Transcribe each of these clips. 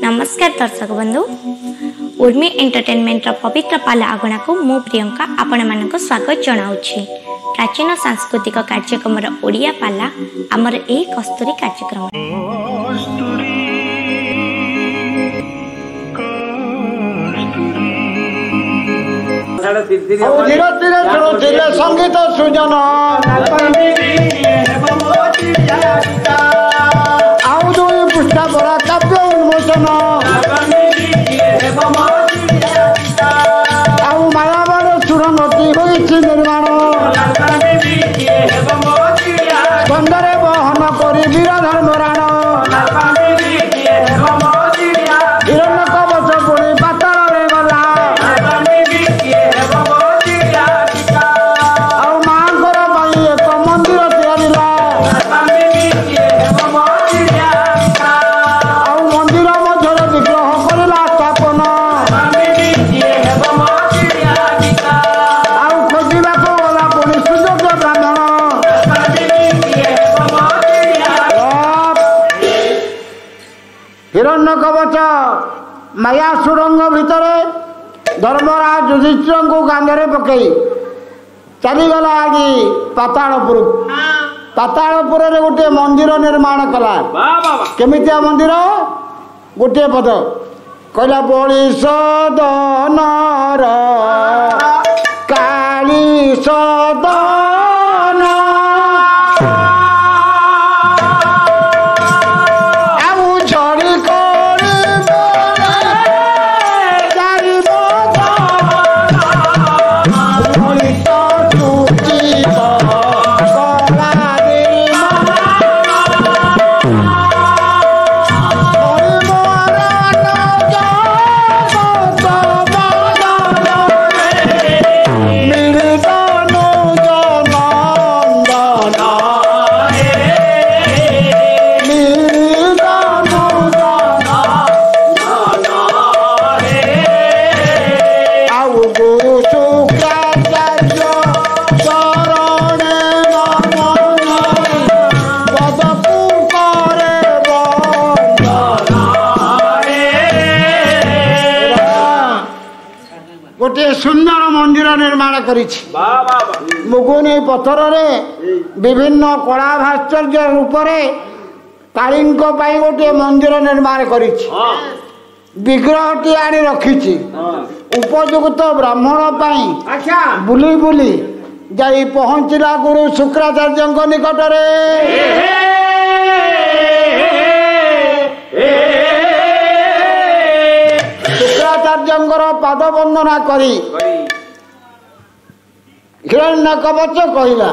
नमस्कार दर्शक बंधु उर्मी एंटरटेनमेंट पवित्र पाला आगणा को मु प्रियंका आपण मानक स्वागत जनाऊँगी। प्राचीन सांस्कृतिक कार्यक्रम ओडिया पाला आमर ए कस्तूरी कार्यक्रम संगीत सृजन आउ दुई पृष्ठा बड़ा काव्य उन्मोचन आउ मायाबार सुरंगती होइछि निर्माण स्कंदरे बहन करी वीर धर्मराण हिरण्य कवच पुणी पाताल रे गला आउ मांकर पाई एक मंदिर तैयारिला आउ मंदिर मध्यरे विग्रह करला स्थापन आउ खोजिबाको गला पुणी सुयोग्य ब्राह्मण हिरण्य कवच माया सुरंग भितर धर्मराज युधिष्ठिर को कांधरे पकई चलीगला आगे पातालपुर पातालपुर रे गोटे मंदिर निर्माण कला केमितिया मंदिर गोटे पद कहला बड़ी सदन काली सदन आउ झड़ी गोटे सुंदर मंदिर निर्माण करिछि मुगुनी पत्थर रे विभिन्न कला भास्कर्य रूप रे कालींक पाई गोटे मंदिर निर्माण करिछि विग्रहटी आनी रखिछि उपयुक्त ब्राह्मण पाई बुली बुली जाई पहुंचला गुरु शुक्राचार्य निकट रे शुक्राचार्यंकर पाद वंदना करी हिरण्य कवच कहला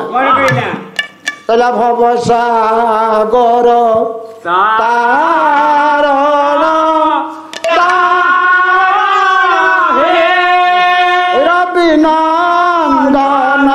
कहला भव सागर तारण रवि नंदन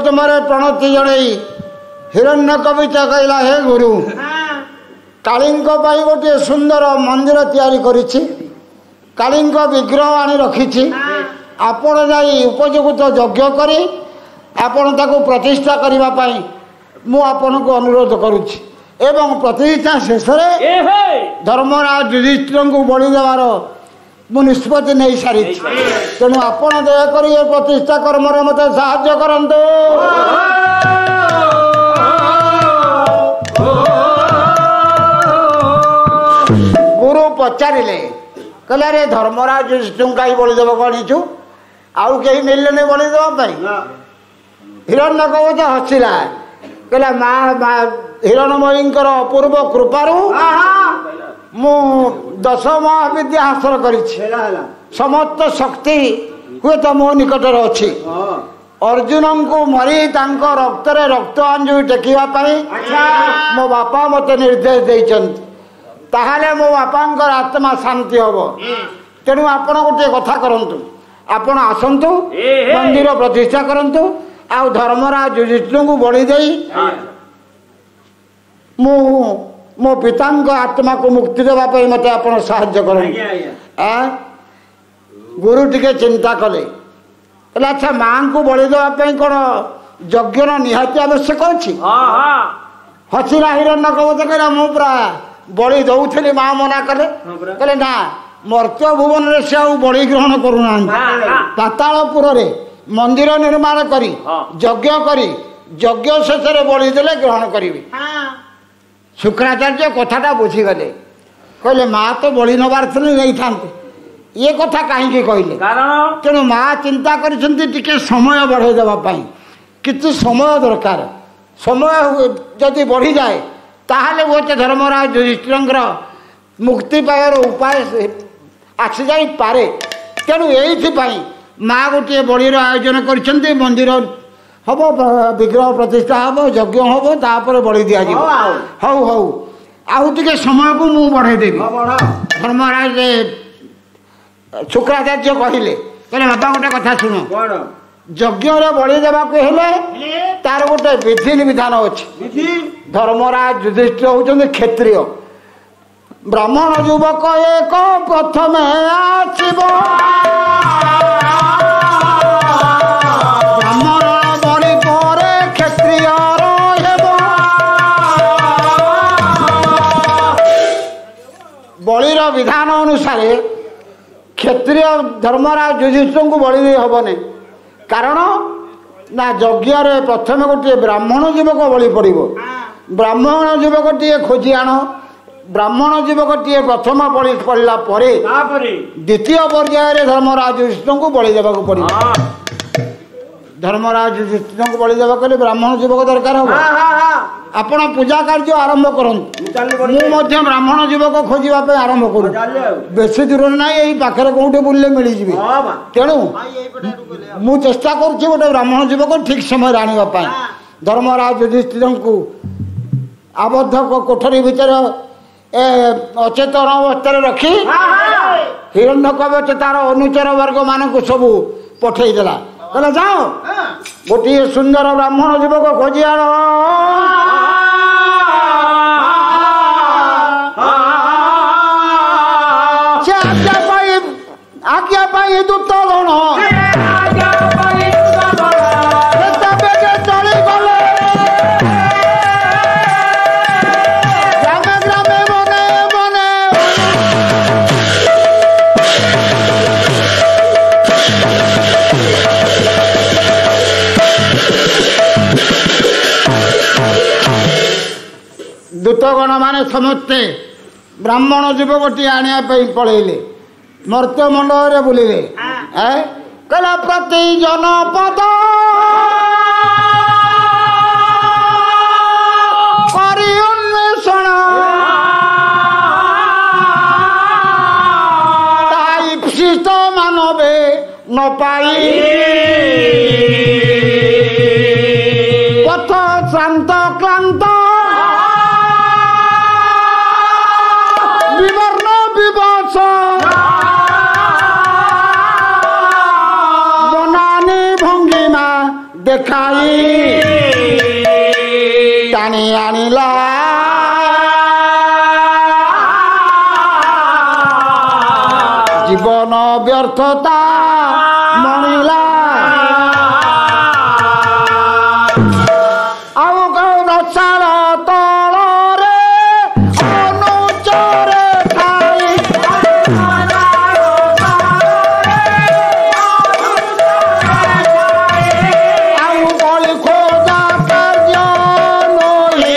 तुम प्रणति जड़ई हिरण्य कविता कहला हे गुरु कालींक गोटे सुंदर मंदिर तैयारी करिछि कालींक विग्रह आनी रखिछि आपण जाई उपयुक्त यज्ञ करी आपण ताको प्रतिष्ठा करिबा पाई मु आपण को अनुरोध करुछि एवं प्रतिष्ठा शेष धर्मराज युधिष्ठिर को बलि देवार मु निष्पत्ति नहीं सारी तेणु आपण दयाकर ये प्रतिष्ठा कर्म मत साहाय्य करंतु गुरु पचारे कहले रे धर्मराज युधिष्ठिर कहीं बलिदेव गणीचु आउ कहीं मिलने बलिदेवा हिरण्य कवच हसिला कहला माँ हिरणमयी अपूर्व कृपारू मु 10 महाविद्या हासिल करिछि समस्त शक्ति हुए तो मो निकटर अच्छी अर्जुन को मरी तांको रक्त रे रक्त अंजलि टेकिवा पाई मो बापा मते निर्देश देइचंती ताहाले मो बापांकर आत्मा शांति हबो तेणु आपण गोटे कथा करंतु आपण आसंतु मंदिर प्रतिष्ठा करंतु आ धर्मराज युधिष्ठिर को बलि देई मो पिता आत्मा को मुक्ति देवा मत आप साहाय्य कर गुरु टिके चिंता कले अच्छा माँ को बलि देवाई कौन यज्ञ निहाती आवश्यक अच्छी हसिला हिरण्य कवच कहला मु पूरा बलि दौली माँ मना कले कहले ना मर्त्य भुवन से बलि ग्रहण करूना पातालपुर मंदिर निर्माण करी यज्ञ शेष बलि देले ग्रहण करी शुक्राचार्य कथाटा बुझीगले कहले माँ तो बलि नबार नहीं था ये कथा कहीं कहले तेणु माँ चिंता कर समय बढ़े देवाई कि समय दरकार समय जदि बढ़ी जाए ताहले वो धर्मराज युधिष्ठिर मुक्ति पाइबार उपाय आसी जाई पारे तेणु यही माँ गोटे बलिर आयोजन कर मंदिर हम विग्रह प्रतिष्ठा हम यज्ञ हम तापर बलि दि हौ हौ आउ टे समय को मु बढ़ेदेवी धर्मराज शुक्राचार्य कहले बाबा गोटे कथा शुण यज्ञ बलि देवाक तार गोटे विधि विधान अच्छी धर्मराज युधिष्ठिर होउछन्ति क्षत्रिय ब्राह्मण युवक एक प्रथम आसीबो बलिर विधान अनुसार क्षत्रिय धर्मराज युधिष्ठिर को बलि दे हेनी कारण ना यज्ञ प्रथम गोटे ब्राह्मण युवक बलि पड़ो ब्राह्मण युवक टे खोजी आण ब्राह्मण युवक टे प्रथम बलि पड़ा द्वितीय पर्यायर धर्मराज युधिष्ठिर को बलि देवा पड़ो धर्मराज युधिष्ठिर को बलि देवा कले ब्राह्मण युवक दरकार हम आपण पूजा कार्य आरंभ करते ब्राह्मण युवक खोजा आरंभ कर बेसी दूर ना यही पाखे कौटे बुले मिल जाए तेणु मु चेष्टा करुच्ची गोटे ब्राह्मण युवक ठीक समय आने धर्मराज युधिष्ठिर को आबद्ध कोठरी भितर अचेतन अवस्था रखी हिरण्य कवच तार अनुचर वर्ग मान सब पठेदेला कहला जाओ गोटे सुंदर ब्राह्मण युवक खोजी आण आज्ञा पाई दूत गण चली गले ग्रामे ग्रामे मने मने दूतगण माने समस्ते ब्राह्मण युवकटी आने पलैले मर्त्य मंडल बुलिले कहला प्रति जनपद करी अन्वेषण ताईप्सित मानवे न पाई पथ श्रांत क्लांत विवर्ण विवश ଦେଖାଇ ଟାଣି ଆଣିଲା ଜୀବନ ବ୍ୟର୍ଥତା ମଣିଲା ଆଉ କଣ ଚାଳ ତଳରେ ଅନୁଚରେ ଥାଇ ଆଉ କଳି ଖୋଜା କାର୍ଯ୍ୟ ନୋହି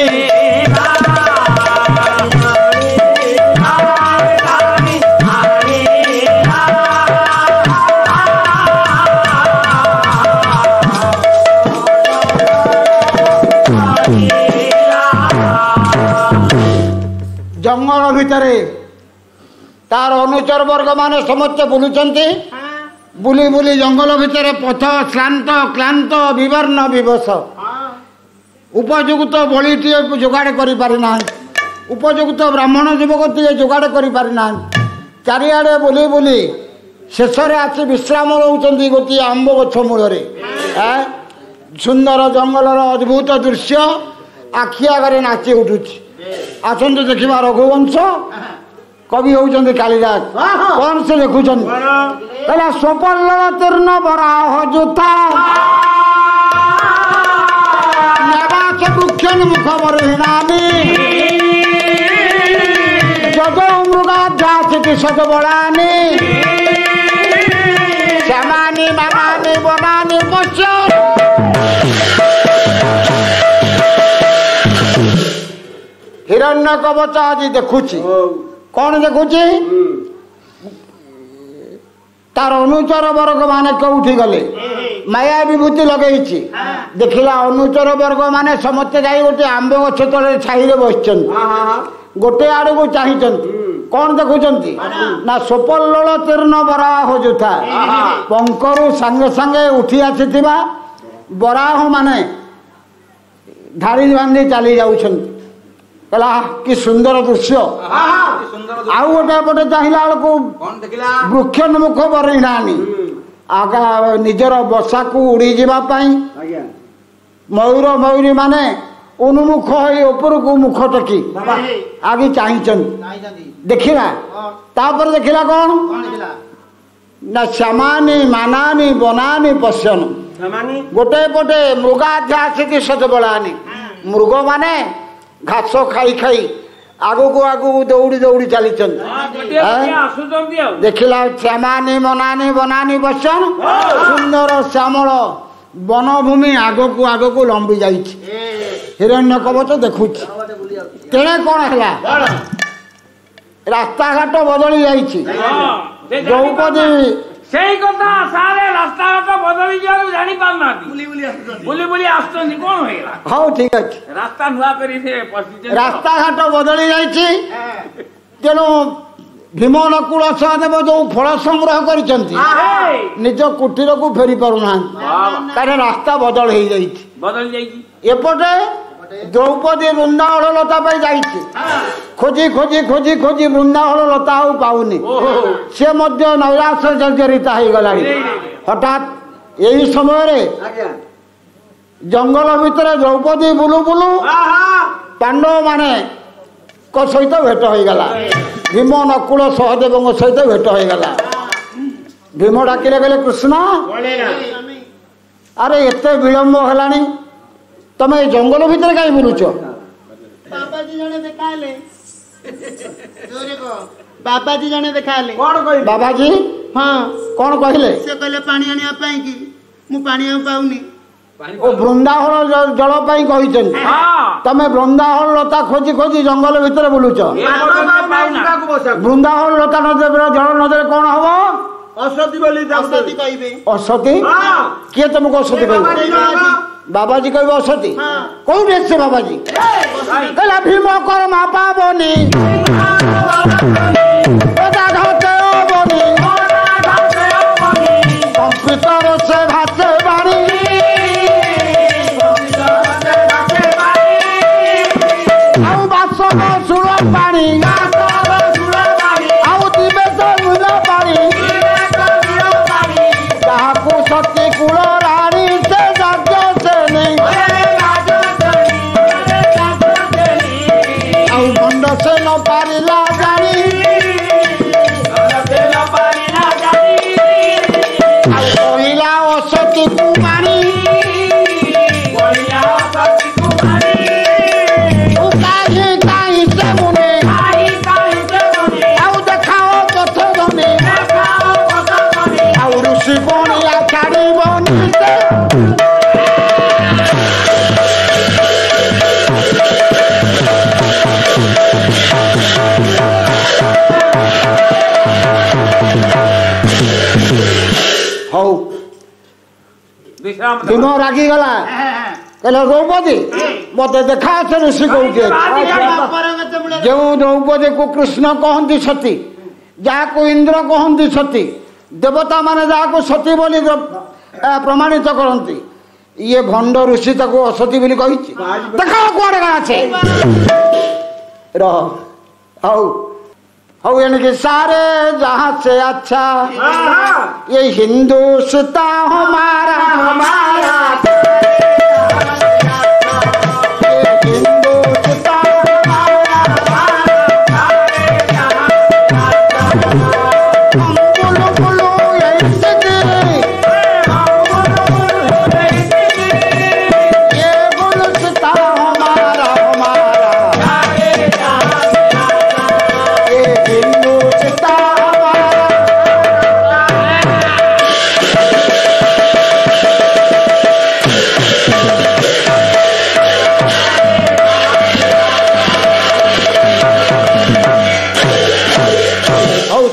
ଜଙ୍ଗଲ ଭିତରେ ତାର ଅନୁଚର ବର୍ଗ ମାନେ ସମସ୍ତେ ବୁଲୁଛନ୍ତି ବୁଲି ବୁଲି ଜଙ୍ଗଲ ଭିତରେ ପଥ ଶ୍ରାନ୍ତ କ୍ଲାନ୍ତ ବିବର୍ଣ୍ଣ ବିବଶ ଉପଯୁକ୍ତ ବଳିଟିଏ ଯୋଗାଡ଼ କରିପାରିନାହାନ୍ତି ଉପଯୁକ୍ତ ବ୍ରାହ୍ମଣ ଯୁବକଟିଏ ଯୋଗାଡ଼ କରିପାରିନାହାନ୍ତି ଚାରିଆଡ଼େ ବୁଲି ବୁଲି ଶେଷରେ ଆସି ବିଶ୍ରାମ ରହୁଛନ୍ତି ଗୋଟିଏ ଆମ୍ବ ଗଛ ମୂଳରେ ସୁନ୍ଦର ଜଙ୍ଗଲର ଅଦ୍ଭୁତ ଦୃଶ୍ୟ ଆଖି ଆଗରେ ନାଚି ଉଠୁଛି ଆସନ୍ତୁ ଦେଖିବା ରଘୁବଂଶ କବି ହଉଛନ୍ତି କାଳିଦାସ କଣ ସେ ଲେଖୁଛନ୍ତି କହିଲା ସ୍ୱପଲ୍ଲଳ ତୀର୍ଣ୍ଣ ବରାହ ଯୁଥା ନେବାଚ ବୃକ୍ଷନ୍ ମୁଖ ବରହିଣାମି ଯଦ ମୃଗାଧ୍ୟାସିକି ସଦ ବଳାନି ଶ୍ୟାମାନି ମାମାନି ବନାନି ପଶ୍ୟ ହିରଣ୍ୟ କବଚ ଆଜି ଦେଖୁଛି କଣ ଦେଖୁଛି ତାର ଅନୁଚର ବର୍ଗ ମାନେ କୋଉଠି ଗଲେ ମାୟା ବିଭୂତି ଲଗେଇଛି ଦେଖିଲା ଅନୁଚର ବର୍ଗ ମାନେ ସମସ୍ତେ ଯାଇ ଗୋଟେ ଆମ୍ବ ଗଛ ତଳେ ଛାଇରେ ବସିଛନ୍ତି ଗୋଟେ ଆଡକୁ ଚାହିଁଛନ୍ତି କଣ ଦେଖୁଛନ୍ତି ନା ସ୍ୱପଲ୍ଲଳ ତୀର୍ଣ୍ଣ ବରାହ ଯୁଥା ପଙ୍କରୁ ସାଙ୍ଗେ ସାଙ୍ଗେ ଉଠି ଆସିଥିବା ବରାହ ମାନେ ଧାଡ଼ି ବାନ୍ଧି ଚାଲି ଯାଉଛନ୍ତି କହିଲା କି ସୁନ୍ଦର ଦୃଶ୍ୟ ଆଉ ଗୋଟେ ପଟେ ଚାହିଁଲା ବେଳକୁ ବୃକ୍ଷନ୍ମୁଖ ବରହିଣାନି ଆଗା ନିଜର ବସାକୁ ଉଡ଼ିଯିବା ପାଇଁ ମୟୂର ମୟୂରୀ ମାନେ ଉନ୍ମୁଖ ହୋଇ ଉପରକୁ ମୁଖ ଟେକି ଆଗେ ଚାହିଁଛନ୍ତି ଦେଖିଲା ତାପରେ ଦେଖିଲା କଣ ନା ଶ୍ୟାମାନି ମାନାନି ବନାନି ପଶ୍ୟନ ଗୋଟେ ପଟେ ମୃଗାଧ୍ୟାସିକି ସଜବଳାନି ମୃଗ ମାନେ ଘାସ ଖାଇ ଖାଇ ଆଗକୁ ଆଗକୁ ଦୌଡ଼ି ଦୌଡ଼ି ଚାଲିଛନ୍ତି ଦେଖିଲା ଶ୍ୟାମାନି ମନାନି ବନାନି ପଶ୍ୟନ ସୁନ୍ଦର ଶ୍ୟାମଳ ବନଭୂମି ଆଗକୁ ଆଗକୁ ଲମ୍ବି ଯାଇଛି ହିରଣ୍ୟ କବଚ ଦେଖୁଛି ତେଣେ କଣ ହେଲା ରାସ୍ତାଘାଟ ବଦଳି ଯାଇଛି ଦ୍ରୌପଦୀ ସେଇ କଥା ସାରେ ରାସ୍ତାଘାଟ ବଦଳି ଯିବାକୁ ଜାଣି ପାରୁନାହାନ୍ତି ବୁଲି ବୁଲି ଆସୁଛନ୍ତି କଣ ହେଇଗଲା ହଉ ଠିକ ଅଛି ରାସ୍ତା ନୂଆ କରି ରାସ୍ତାଘାଟ ବଦଳି ଯାଇଛି ତେଣୁ ଭୀମ ନକୁଳ ସହଦେବ ଯୋଉ ଫଳ ସଂଗ୍ରହ କରିଛନ୍ତି ନିଜ କୁଟୀରକୁ ଫେରି ପାରୁନାହାନ୍ତି କାରଣ ରାସ୍ତା ବଦଳ ହେଇଯାଇଛି ବଦଳି ଯାଇଛି ଏପଟେ ଦ୍ରୌପଦୀ ବୃନ୍ଦାବନ ଲତା ପାଇଁ ଯାଇଛି ଖୋଜି ଖୋଜି ଖୋଜି ଖୋଜି ବୃନ୍ଦାବନ ଲତା ଆଉ ପାଉନି ସେ ମଧ୍ୟ ନୈରାଶ୍ୟ ଜର୍ଜରିତା ହେଇଗଲାଣି ହଠାତ୍ ଏହି ସମୟରେ ଜଙ୍ଗଲ ଭିତରେ ଦ୍ରୌପଦୀ ବୁଲୁ ବୁଲୁ ପାଣ୍ଡବ ମାନେ ସହିତ ଭେଟ ହୋଇଗଲା ଭୀମ ନକୁଳ ସହଦେବଙ୍କ ସହିତ ଭେଟ ହୋଇଗଲା ଭୀମ ଡାକିଲେ କହିଲେ କୃଷ୍ଣ ଆରେ ଏତେ ବିଳମ୍ବ ହେଲାଣି ତମେ ଏଇ ଜଙ୍ଗଲ ଭିତରେ କାହିଁ ବୁଲୁଛ ବାବାଜୀ ଜଣେ ଦେଖାହେଲେ ବାବାଜୀ ଜଣେ ଦେଖାହେଲେ କଣ କହିଲେ ବାବାଜୀ ହଁ କଣ କହିଲେ ସେ କହିଲେ ପାଣି ଆଣିବା ପାଇଁ କି ମୁଁ ପାଣି ଆଉ ପାଉନି ଓ ବୃନ୍ଦାବନ ଜଳ ପାଇଁ କହିଛନ୍ତି ତମେ ବୃନ୍ଦାବନ ଲତା ଖୋଜି ଖୋଜି ଜଙ୍ଗଲ ଭିତରେ ବୁଲୁଛ ବୃନ୍ଦାବନ ଲତା ନଦେବେ ଜଳ ନଦେଲେ କଣ ହବ ଅସତୀ ବୋଲି ଅସତୀ କହିବେ ଅସତୀ କିଏ ତମକୁ ଅସତୀ କହିବ ବାବାଜୀ କହିବେ ଅସତୀ କୋଉଠି ଆସିছে ବାବାଜୀ କହିଲା ଭୀମ କର୍ମା ପାବନି କମ୍ପ୍ୟୁଟର ସେ ଭାଷେ ବାଣୀ ଆଉ ବାସନ ସୁର ପାଣି ଆଉ ଦିବେ ତ ଲୁଣ ପାଣି ଯାହାକୁ ସତୀ କୂଳ ରାଣୀ ସେ ଯଜ୍ଞ विश्राम दिन रागी गला कहले द्रौपदी मत देखा से ऋषि कौटे जो द्रौपदी को कृष्ण कहती सती जहाँ को इंद्र कहती सती देवता माने जहाँ को सती बोली प्रमाणित करती ये भंड ऋषि ताको असती बोली कही देखा कुआड़े गला छे रह हौ यानी सारे जहाँ से अच्छा ये हिंदुस्ता हमारा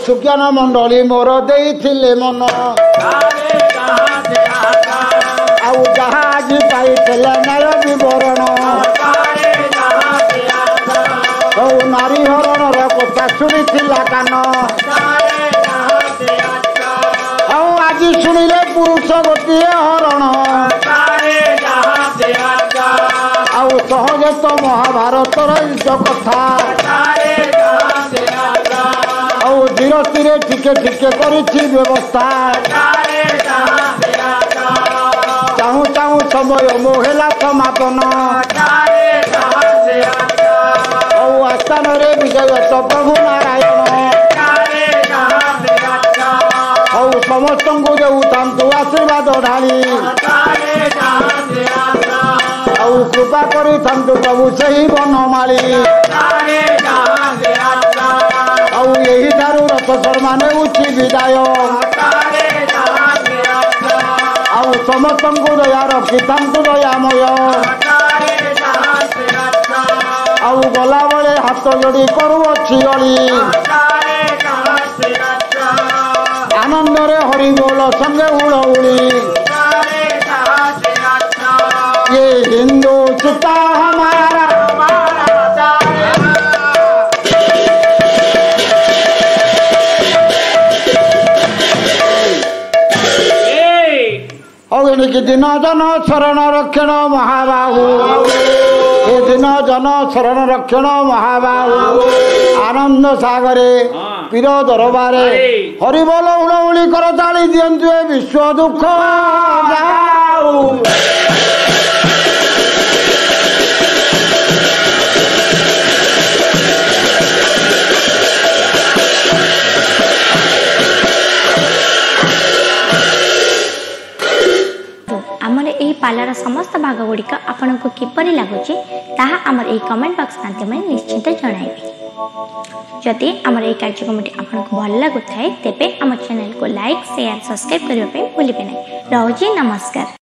सुज्ञान मंडली मोर देइथिले मन आउ जहाज पाइथिले नर विवरण हौ नारी हरणर कथा शुणिथिला कान हौ आज शुणिले पुरुष गोटिए हरण आउ सहज तो महाभारतर कथा धीरे धीरे टिके टिके करी व्यवस्था चाहू चाहू समय मोहेला समापन आस्थान विजय तो प्रभु नारायण समस्त को देऊ आशीर्वाद ढाली कृपा करी प्रभु सही बनमाली यही ठारू रथ शर्मा नेउछि विदाय समस्त को दया रखी दयामय गला बेले हाथ जोड़ी करुअछि अली आनंद रे हरि बोल संगे उड़ौली ये हिंदू चिता हमारा कि दिन जन शरण रक्षण महाबाहु ए दिन जन शरण रक्षण महाबाहु आनंद सागरे पीर दरबारे हरिबोल उड़ौली कर ताली दियंतु ए विश्व दुख जाऊ पालार समस्त भाग गुड़िक आपण को किपरि लगुच ताहा आमर ए कमेंट बॉक्स माध्यम निश्चित जणाइबे। जदि आमर ए कार्यक्रमटी आपण को भल लागुथाय तेबे आम चैनल को लाइक शेयर सब्सक्राइब करबे भूलिबे नै। रहउची नमस्कार।